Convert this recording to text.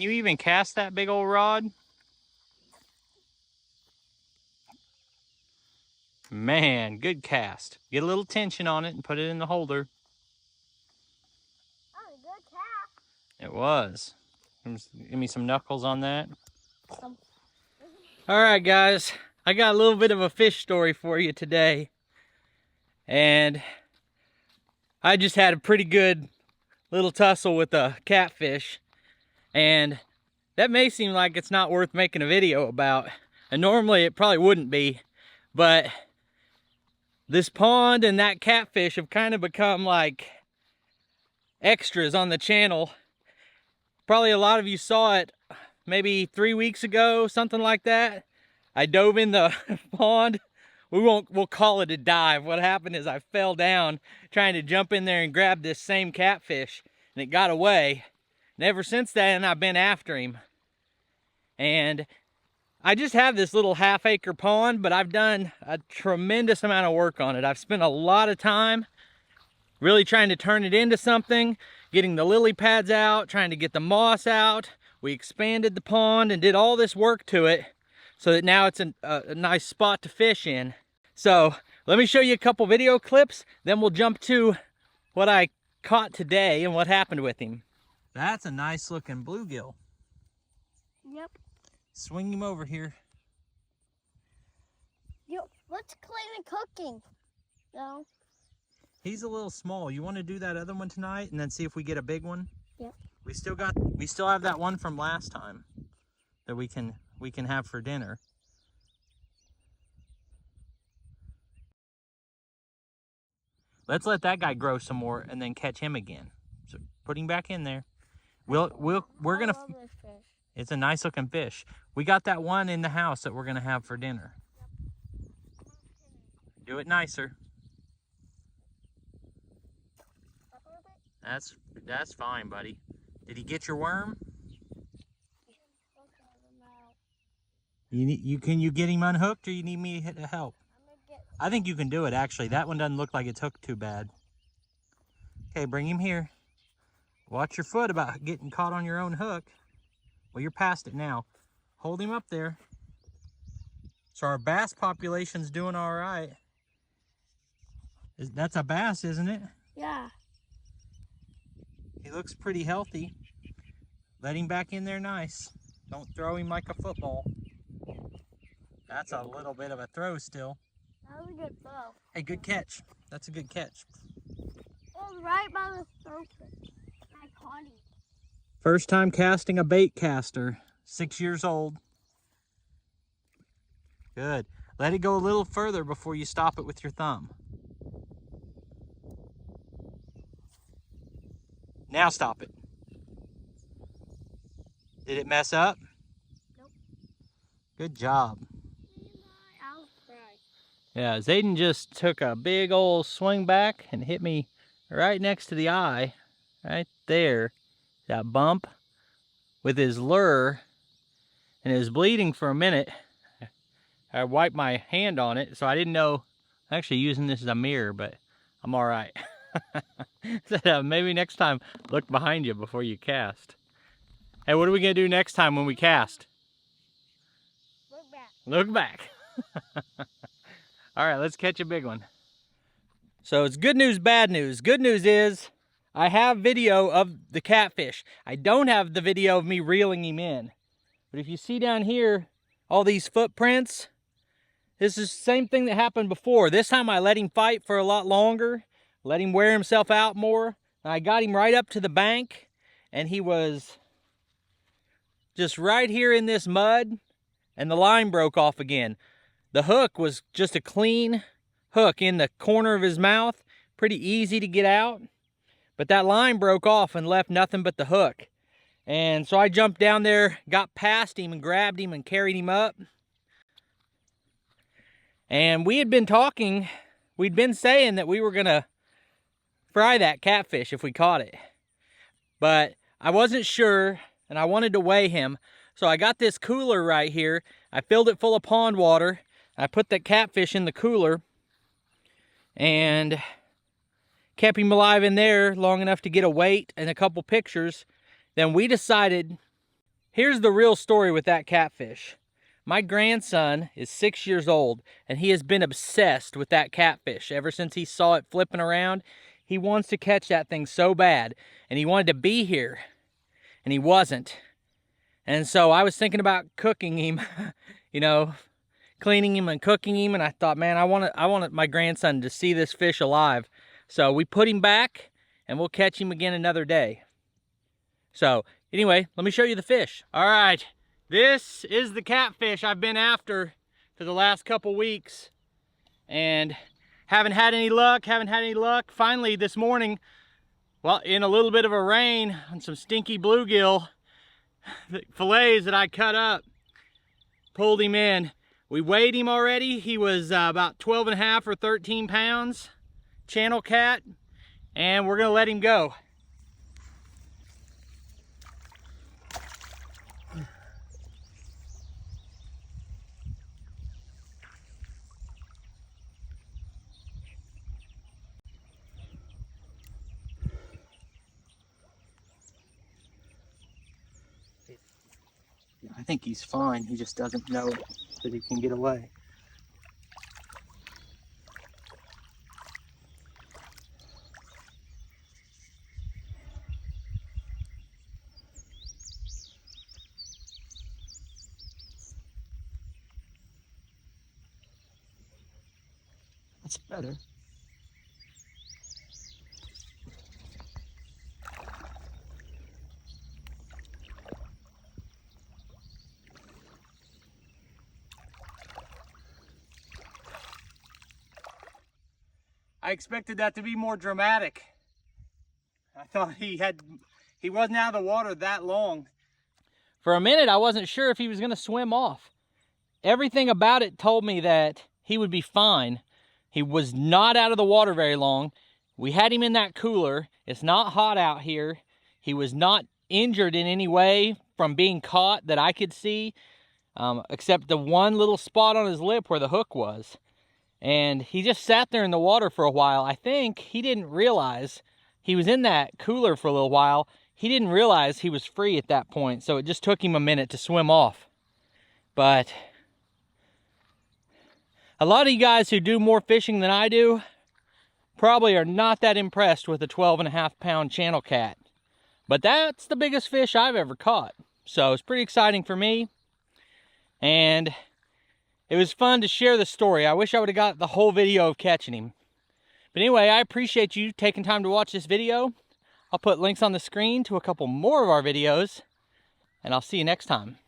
You even cast that big old rod? Man, good cast. Get a little tension on it and put it in the holder. Oh, good cast. It was. Give me some knuckles on that. All right, guys. I got a little bit of a fish story for you today. And I just had a pretty good little tussle with a catfish. And that may seem like it's not worth making a video about. And normally it probably wouldn't be. But this pond and that catfish have kind of become like extras on the channel. Probably a lot of you saw it maybe 3 weeks ago, something like that. I dove in the pond. We'll call it a dive. What happened is I fell down trying to jump in there and grab this same catfish, and it got away. And ever since then, I've been after him. And I just have this little half-acre pond, but I've done a tremendous amount of work on it. I've spent a lot of time really trying to turn it into something, getting the lily pads out, trying to get the moss out. We expanded the pond and did all this work to it so that now it's a nice spot to fish in. So let me show you a couple video clips, then we'll jump to what I caught today and what happened with him. That's a nice looking bluegill. Yep. Swing him over here. Yo, let's clean the cooking. No. He's a little small. You want to do that other one tonight and then see if we get a big one? Yep. We still have that one from last time that we can have for dinner. Let's let that guy grow some more and then catch him again. So put him back in there. We're gonna. I love this fish. It's a nice looking fish. We got that one in the house that we're gonna have for dinner. Yep. Do it nicer. Up a little bit? That's fine, buddy. Did he get your worm? Can you get him unhooked, or you need me to help? I think you can do it, actually. That one doesn't look like it's hooked too bad. Okay, bring him here. Watch your foot about getting caught on your own hook. Well, you're past it now. Hold him up there. So our bass population's doing all right. That's a bass, isn't it? Yeah. He looks pretty healthy. Let him back in there nice. Don't throw him like a football. That's a little bit of a throw still. That was a good throw. Hey, good catch. That's a good catch. It was right by the throat. I caught him. First time casting a bait caster. 6 years old. Good. Let it go a little further before you stop it with your thumb. Now stop it. Did it mess up? Nope. Good job. I'll try. Yeah, Zayden just took a big old swing back and hit me right next to the eye. Right there. That bump with his lure, and it was bleeding for a minute. I wiped my hand on it, so I didn't know. I'm actually using this as a mirror, but I'm all right. So, maybe next time, look behind you before you cast. Hey, what are we gonna do next time when we cast? Look back. Look back. All right, let's catch a big one. So it's good news, bad news. Good news is I have video of the catfish. I don't have the video of me reeling him in. But if you see down here, all these footprints, this is the same thing that happened before. This time I let him fight for a lot longer, let him wear himself out more. And I got him right up to the bank, and he was just right here in this mud, and the line broke off again. The hook was just a clean hook in the corner of his mouth, pretty easy to get out. But that line broke off and left nothing but the hook. And so I jumped down there, got past him and grabbed him and carried him up. And we had been talking, we'd been saying that we were gonna fry that catfish if we caught it. But I wasn't sure, and I wanted to weigh him. So I got this cooler right here. I filled it full of pond water. I put that catfish in the cooler and kept him alive in there long enough to get a weight and a couple pictures. Then we decided here's the real story with that catfish. My grandson is 6 years old, and he has been obsessed with that catfish ever since he saw it flipping around. He wants to catch that thing so bad, and he wanted to be here, and he wasn't. And so I was thinking about cooking him, you know, cleaning him and cooking him, and I thought, man, I want my grandson to see this fish alive. So we put him back, and we'll catch him again another day. So anyway, let me show you the fish. All right, this is the catfish I've been after for the last couple weeks, and haven't had any luck. Finally this morning, well, in a little bit of a rain on some stinky bluegill fillets that I cut up, pulled him in. We weighed him already. He was about 12.5 or 13 pounds, channel cat, and we're gonna let him go. I think he's fine. He just doesn't know that he can get away. That's better. I expected that to be more dramatic. I thought he wasn't out of the water that long. For a minute, I wasn't sure if he was gonna swim off. Everything about it told me that he would be fine. He was not out of the water very long. We had him in that cooler. It's not hot out here. He was not injured in any way from being caught that I could see, except the one little spot on his lip where the hook was. And he just sat there in the water for a while. I think he didn't realize he was in that cooler for a little while. He didn't realize he was free at that point, so it just took him a minute to swim off. But a lot of you guys who do more fishing than I do probably are not that impressed with a 12.5-pound channel cat. But that's the biggest fish I've ever caught. So it's pretty exciting for me. And it was fun to share the story. I wish I would have got the whole video of catching him. But anyway, I appreciate you taking time to watch this video. I'll put links on the screen to a couple more of our videos, and I'll see you next time.